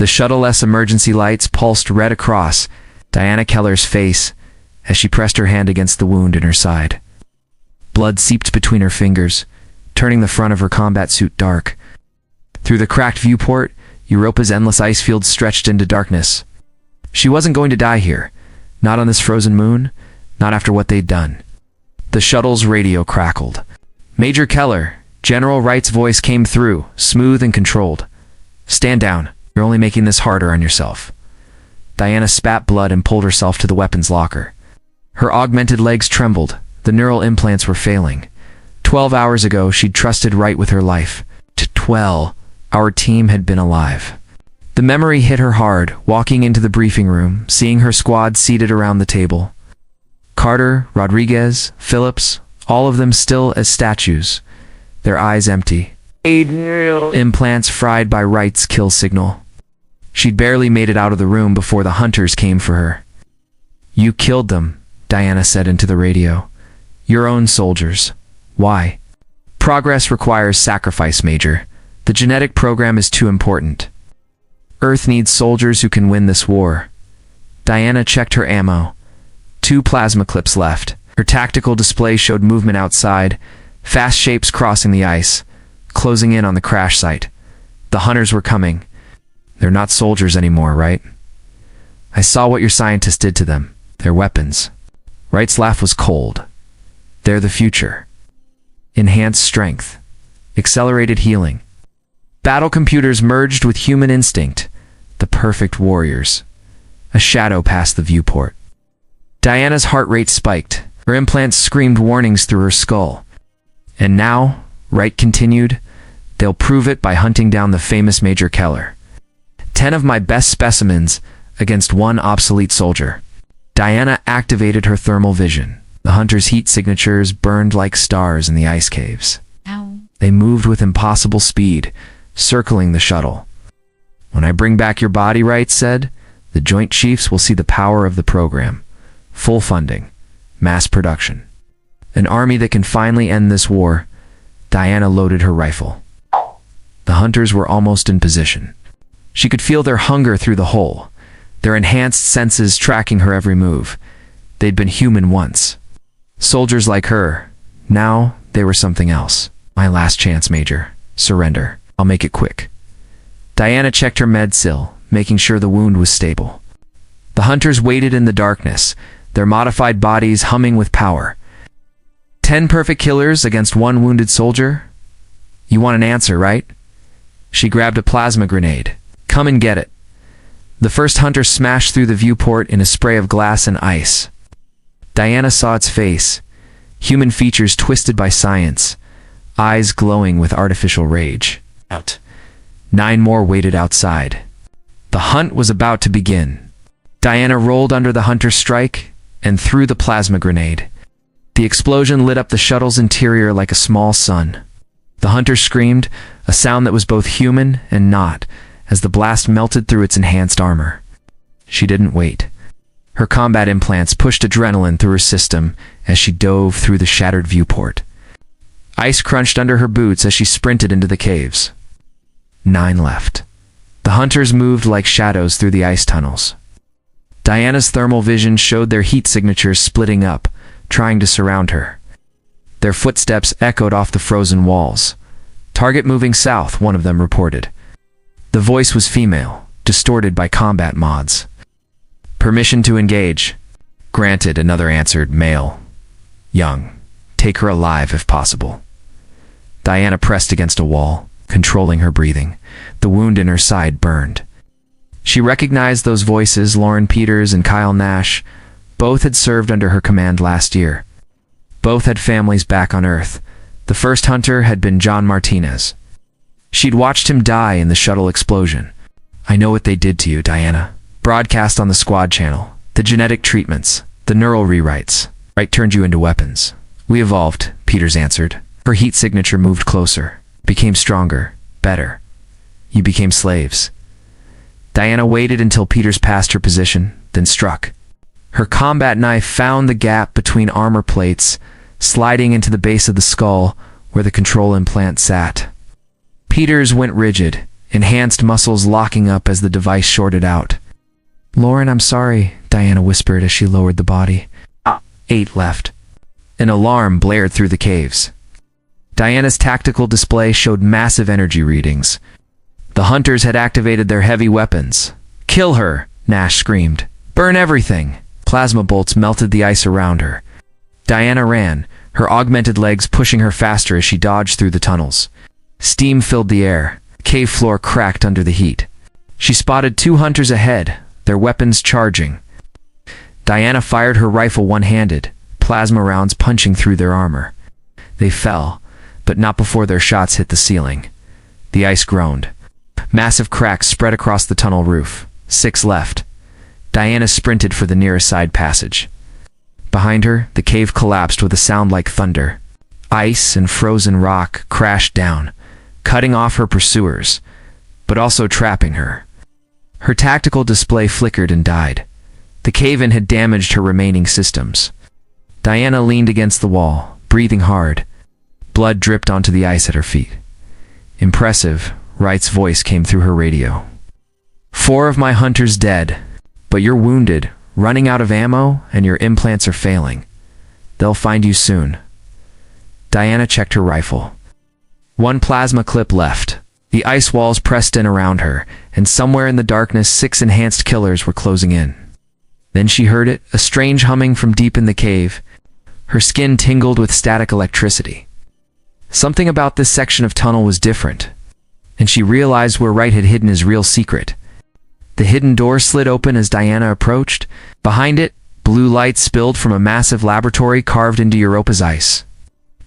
The shuttle-less emergency lights pulsed red across Diana Keller's face as she pressed her hand against the wound in her side. Blood seeped between her fingers, turning the front of her combat suit dark. Through the cracked viewport, Europa's endless ice fields stretched into darkness. She wasn't going to die here. Not on this frozen moon, not after what they'd done. The shuttle's radio crackled. "Major Keller," General Wright's voice came through, smooth and controlled. "Stand down. You're only making this harder on yourself." Diana spat blood and pulled herself to the weapons locker. Her augmented legs trembled. The neural implants were failing. 12 hours ago, she'd trusted Wright with her life. To 12, our team had been alive. The memory hit her hard, walking into the briefing room, seeing her squad seated around the table. Carter, Rodriguez, Phillips, all of them still as statues, their eyes empty. Implants fried by Wright's kill signal. She'd barely made it out of the room before the hunters came for her. "You killed them," Diana said into the radio. "Your own soldiers. Why?" "Progress requires sacrifice, Major. The genetic program is too important. Earth needs soldiers who can win this war." Diana checked her ammo. 2 plasma clips left. Her tactical display showed movement outside, fast shapes crossing the ice, closing in on the crash site. The hunters were coming. "They're not soldiers anymore, right? I saw what your scientists did to them. They're weapons." Wright's laugh was cold. "They're the future. Enhanced strength. Accelerated healing. Battle computers merged with human instinct. The perfect warriors." A shadow passed the viewport. Diana's heart rate spiked. Her implants screamed warnings through her skull. "And now," Wright continued, "they'll prove it by hunting down the famous Major Keller. 10 of my best specimens against 1 obsolete soldier." Diana activated her thermal vision. The hunters' heat signatures burned like stars in the ice caves. Ow. They moved with impossible speed, circling the shuttle. "When I bring back your body," Wright said, "the Joint Chiefs will see the power of the program. Full funding. Mass production. An army that can finally end this war." Diana loaded her rifle. The hunters were almost in position. She could feel their hunger through the hole, their enhanced senses tracking her every move. They'd been human once. Soldiers like her. Now, they were something else. "My last chance, Major. Surrender. I'll make it quick." Diana checked her med-sill, making sure the wound was stable. The hunters waited in the darkness, their modified bodies humming with power. 10 perfect killers against 1 wounded soldier? You want an answer, right? She grabbed a plasma grenade. "Come and get it." The first hunter smashed through the viewport in a spray of glass and ice. Diana saw its face, human features twisted by science, eyes glowing with artificial rage. Out. 9 more waited outside. The hunt was about to begin. Diana rolled under the hunter's strike and threw the plasma grenade. The explosion lit up the shuttle's interior like a small sun. The hunter screamed, a sound that was both human and not, as the blast melted through its enhanced armor. She didn't wait. Her combat implants pushed adrenaline through her system as she dove through the shattered viewport. Ice crunched under her boots as she sprinted into the caves. 9 left. The hunters moved like shadows through the ice tunnels. Diana's thermal vision showed their heat signatures splitting up, trying to surround her. Their footsteps echoed off the frozen walls. "Target moving south," one of them reported. The voice was female, distorted by combat mods. "Permission to engage." "Granted," another answered, male. "Young. Take her alive if possible." Diana pressed against a wall, controlling her breathing. The wound in her side burned. She recognized those voices, Lauren Peters and Kyle Nash. Both had served under her command last year. Both had families back on Earth. The first hunter had been John Martinez. She'd watched him die in the shuttle explosion. "I know what they did to you, Diana." Broadcast on the squad channel. "The genetic treatments, the neural rewrites. Wright turned you into weapons." "We evolved," Peters answered. Her heat signature moved closer, became stronger, better. "You became slaves." Diana waited until Peters passed her position, then struck. Her combat knife found the gap between armor plates, sliding into the base of the skull where the control implant sat. Peters went rigid, enhanced muscles locking up as the device shorted out. "Lauren, I'm sorry," Diana whispered as she lowered the body. 8 left. An alarm blared through the caves. Diana's tactical display showed massive energy readings. The hunters had activated their heavy weapons. "Kill her!" Nash screamed. "Burn everything!" Plasma bolts melted the ice around her. Diana ran, her augmented legs pushing her faster as she dodged through the tunnels. Steam filled the air. Cave floor cracked under the heat. She spotted 2 hunters ahead, their weapons charging. Diana fired her rifle one-handed, plasma rounds punching through their armor. They fell, but not before their shots hit the ceiling. The ice groaned. Massive cracks spread across the tunnel roof. 6 left. Diana sprinted for the nearest side passage. Behind her, the cave collapsed with a sound like thunder. Ice and frozen rock crashed down, cutting off her pursuers, but also trapping her. Her tactical display flickered and died. The cave-in had damaged her remaining systems. Diana leaned against the wall, breathing hard. Blood dripped onto the ice at her feet. "Impressive," Wright's voice came through her radio. "4 of my hunters dead, but you're wounded, running out of ammo, and your implants are failing. They'll find you soon." Diana checked her rifle. 1 plasma clip left. The ice walls pressed in around her, and somewhere in the darkness 6 enhanced killers were closing in. Then she heard it, a strange humming from deep in the cave. Her skin tingled with static electricity. Something about this section of tunnel was different, and she realized where Wright had hidden his real secret. The hidden door slid open as Diana approached. Behind it, blue light spilled from a massive laboratory carved into Europa's ice.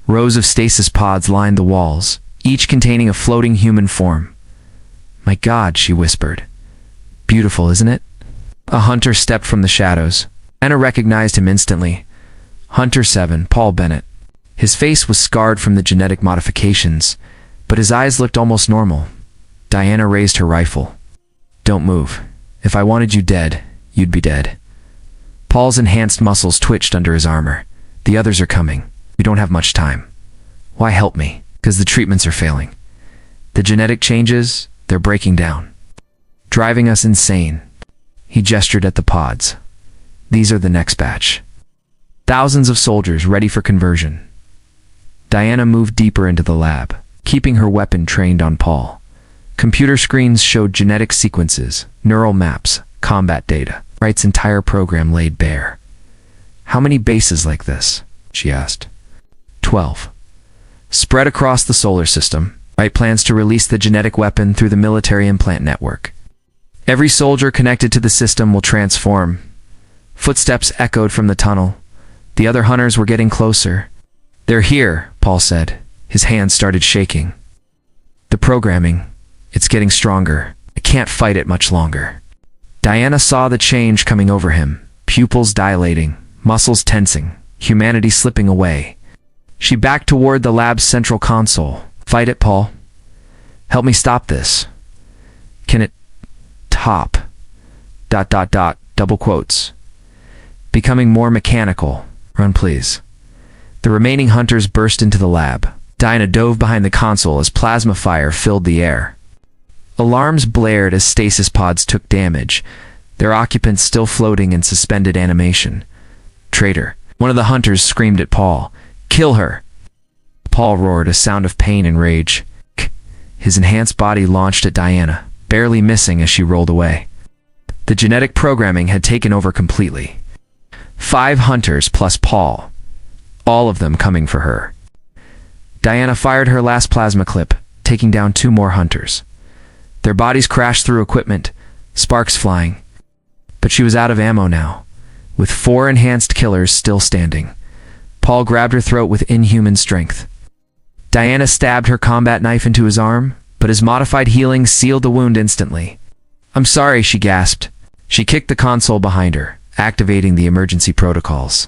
Rows of stasis pods lined the walls, each containing a floating human form. "My God," she whispered. "Beautiful, isn't it?" A hunter stepped from the shadows. Diana recognized him instantly. Hunter 7, Paul Bennett. His face was scarred from the genetic modifications, but his eyes looked almost normal. Diana raised her rifle. "Don't move. If I wanted you dead, you'd be dead." Paul's enhanced muscles twitched under his armor. "The others are coming. We don't have much time." "Why help me?" "Because the treatments are failing. The genetic changes, they're breaking down. Driving us insane." He gestured at the pods. "These are the next batch. Thousands of soldiers ready for conversion." Diana moved deeper into the lab, keeping her weapon trained on Paul. Computer screens showed genetic sequences, neural maps, combat data. Wright's entire program laid bare. "How many bases like this?" she asked. 12. Spread across the solar system, Wright plans to release the genetic weapon through the military implant network. Every soldier connected to the system will transform. Footsteps echoed from the tunnel. The other hunters were getting closer. "They're here," Paul said. His hands started shaking. "The programming, it's getting stronger. I can't fight it much longer." Diana saw the change coming over him, pupils dilating, muscles tensing, humanity slipping away. She backed toward the lab's central console. "Fight it, Paul. Help me stop this. Can it top? ... double quotes. Becoming more mechanical. Run, please." The remaining hunters burst into the lab. Diana dove behind the console as plasma fire filled the air. Alarms blared as stasis pods took damage, their occupants still floating in suspended animation. "Traitor." One of the hunters screamed at Paul. "Kill her!" Paul roared, a sound of pain and rage. His enhanced body launched at Diana, barely missing as she rolled away. The genetic programming had taken over completely. 5 hunters plus Paul, all of them coming for her. Diana fired her last plasma clip, taking down 2 more hunters. Their bodies crashed through equipment, sparks flying. But she was out of ammo now, with 4 enhanced killers still standing. Paul grabbed her throat with inhuman strength. Diana stabbed her combat knife into his arm, but his modified healing sealed the wound instantly. "I'm sorry," she gasped. She kicked the console behind her, activating the emergency protocols.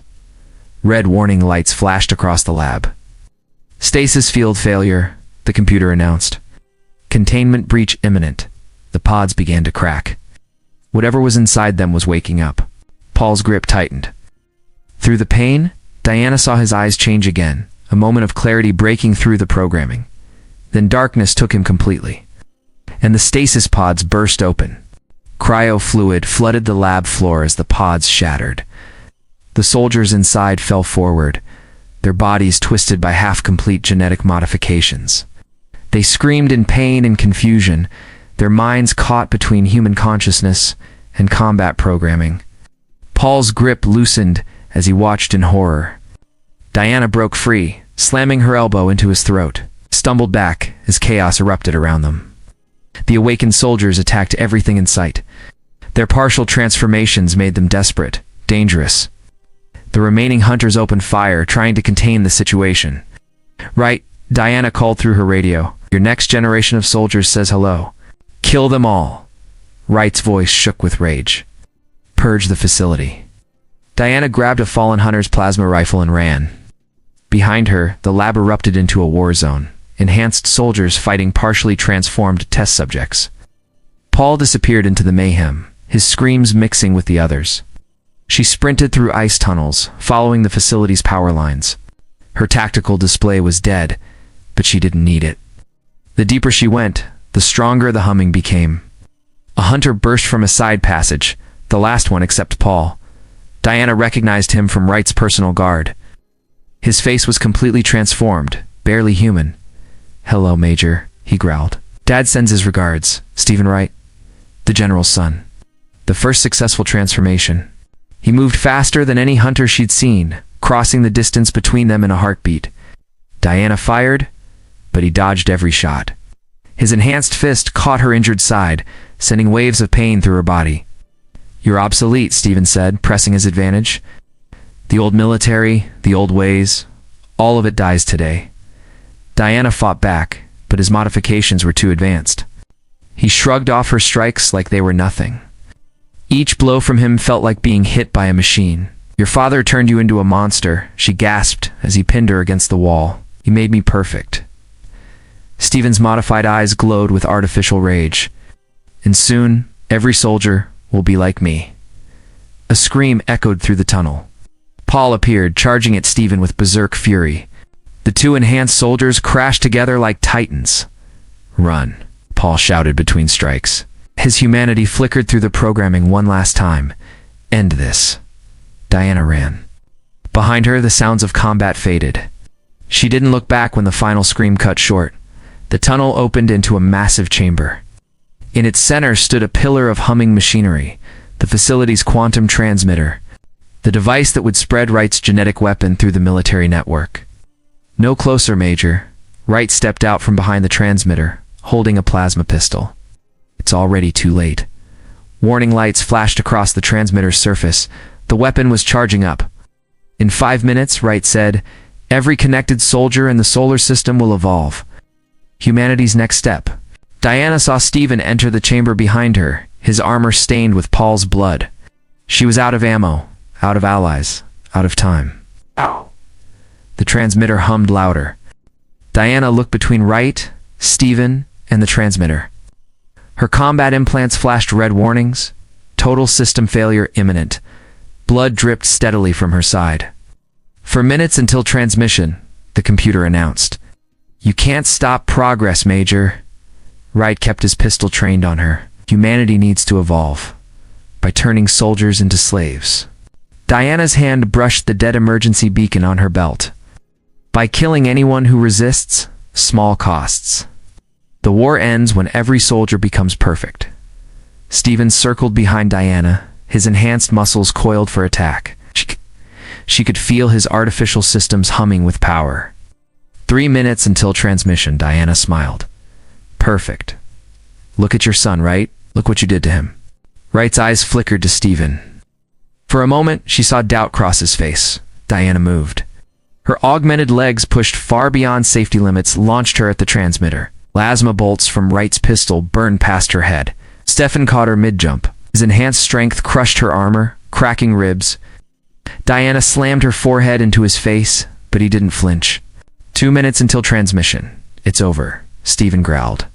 Red warning lights flashed across the lab. "Stasis field failure," the computer announced. "Containment breach imminent." The pods began to crack. Whatever was inside them was waking up. Paul's grip tightened. Through the pain, Diana saw his eyes change again, a moment of clarity breaking through the programming. Then darkness took him completely. and the stasis pods burst open. Cryo fluid flooded the lab floor as the pods shattered. The soldiers inside fell forward, their bodies twisted by half-complete genetic modifications. They screamed in pain and confusion, their minds caught between human consciousness and combat programming. Paul's grip loosened as he watched in horror. Diana broke free, slamming her elbow into his throat, stumbled back as chaos erupted around them. The awakened soldiers attacked everything in sight. Their partial transformations made them desperate, dangerous. The remaining hunters opened fire, trying to contain the situation. "Right," Diana called through her radio. "Your next generation of soldiers says hello. Kill them all." Wright's voice shook with rage. "Purge the facility." Diana grabbed a fallen hunter's plasma rifle and ran. Behind her, the lab erupted into a war zone, enhanced soldiers fighting partially transformed test subjects. Paul disappeared into the mayhem, his screams mixing with the others. She sprinted through ice tunnels, following the facility's power lines. Her tactical display was dead, but she didn't need it. The deeper she went, the stronger the humming became. A hunter burst from a side passage, the last one except Paul. Diana recognized him from Wright's personal guard. His face was completely transformed, barely human. "Hello, Major," he growled. "Dad sends his regards. Stephen Wright, the General's son." The first successful transformation. He moved faster than any hunter she'd seen, crossing the distance between them in a heartbeat. Diana fired, but he dodged every shot. His enhanced fist caught her injured side, sending waves of pain through her body. "You're obsolete," Stephen said, pressing his advantage. "The old military, the old ways, all of it dies today." Diana fought back, but his modifications were too advanced. He shrugged off her strikes like they were nothing. Each blow from him felt like being hit by a machine. "Your father turned you into a monster," she gasped as he pinned her against the wall. "He made me perfect." Stephen's modified eyes glowed with artificial rage. "And soon, every soldier will be like me." A scream echoed through the tunnel. Paul appeared, charging at Stephen with berserk fury. The two enhanced soldiers crashed together like titans. "Run," Paul shouted between strikes. His humanity flickered through the programming one last time. "End this." Diana ran. Behind her, the sounds of combat faded. She didn't look back when the final scream cut short. The tunnel opened into a massive chamber. In its center stood a pillar of humming machinery, the facility's quantum transmitter, the device that would spread Wright's genetic weapon through the military network. "No closer, Major." Wright stepped out from behind the transmitter, holding a plasma pistol. "It's already too late." Warning lights flashed across the transmitter's surface. The weapon was charging up. "In 5 minutes," Wright said, "every connected soldier in the solar system will evolve." Humanity's next step. Diana saw Stephen enter the chamber behind her, his armor stained with Paul's blood. She was out of ammo, out of allies, out of time. "Ow!" The transmitter hummed louder. Diana looked between Wright, Stephen, and the transmitter. Her combat implants flashed red warnings. Total system failure imminent. Blood dripped steadily from her side. "For minutes until transmission," the computer announced. "You can't stop progress, Major." Wright kept his pistol trained on her. "Humanity needs to evolve by turning soldiers into slaves." Diana's hand brushed the dead emergency beacon on her belt. "By killing anyone who resists, small costs. The war ends when every soldier becomes perfect." Stephen circled behind Diana, his enhanced muscles coiled for attack. She could feel his artificial systems humming with power. 3 minutes until transmission, Diana smiled. "Perfect. Look at your son, Wright. Look what you did to him." Wright's eyes flickered to Stephen. For a moment, she saw doubt cross his face. Diana moved. Her augmented legs pushed far beyond safety limits, launched her at the transmitter. Plasma bolts from Wright's pistol burned past her head. Stephen caught her mid-jump. His enhanced strength crushed her armor, cracking ribs. Diana slammed her forehead into his face, but he didn't flinch. 2 minutes until transmission. "It's over," Stephen growled.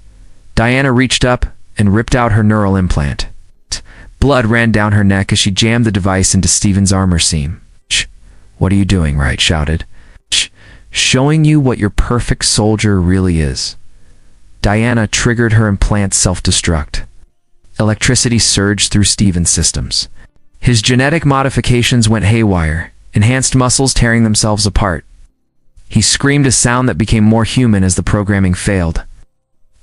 Diana reached up and ripped out her neural implant. Blood ran down her neck as she jammed the device into Stephen's armor seam. "Shh! What are you doing?" Wright shouted. "Shh! Showing you what your perfect soldier really is." Diana triggered her implant's self-destruct. Electricity surged through Steven's systems. His genetic modifications went haywire, enhanced muscles tearing themselves apart. He screamed a sound that became more human as the programming failed.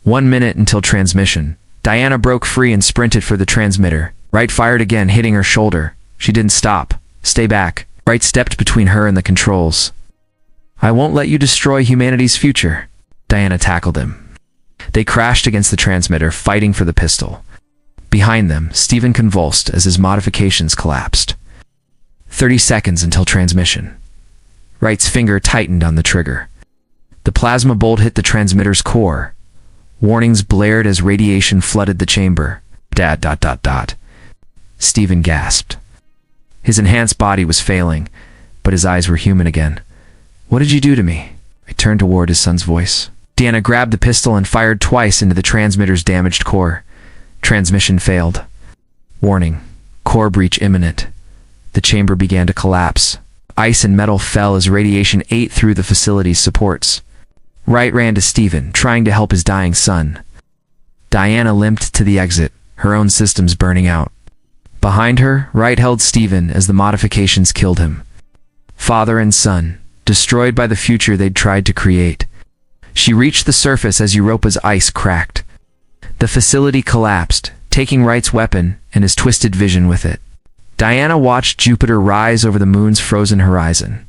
1 minute until transmission. Diana broke free and sprinted for the transmitter. Wright fired again, hitting her shoulder. She didn't stop. Stay back. Wright stepped between her and the controls. I won't let you destroy humanity's future. Diana tackled him. They crashed against the transmitter, fighting for the pistol. Behind them, Steven convulsed as his modifications collapsed. 30 seconds until transmission. Wright's finger tightened on the trigger. The plasma bolt hit the transmitter's core. Warnings blared as radiation flooded the chamber. ... Steven gasped. His enhanced body was failing, but his eyes were human again. What did you do to me? I turned toward his son's voice. Diana grabbed the pistol and fired twice into the transmitter's damaged core. Transmission failed. Warning. Core breach imminent. The chamber began to collapse. Ice and metal fell as radiation ate through the facility's supports. Wright ran to Steven, trying to help his dying son. Diana limped to the exit, her own systems burning out. Behind her, Wright held Steven as the modifications killed him. Father and son, destroyed by the future they'd tried to create. She reached the surface as Europa's ice cracked. The facility collapsed, taking Wright's weapon and his twisted vision with it. Diana watched Jupiter rise over the moon's frozen horizon.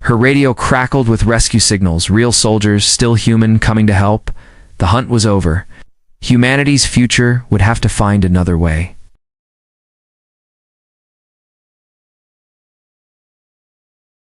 Her radio crackled with rescue signals, real soldiers, still human, coming to help. The hunt was over. Humanity's future would have to find another way.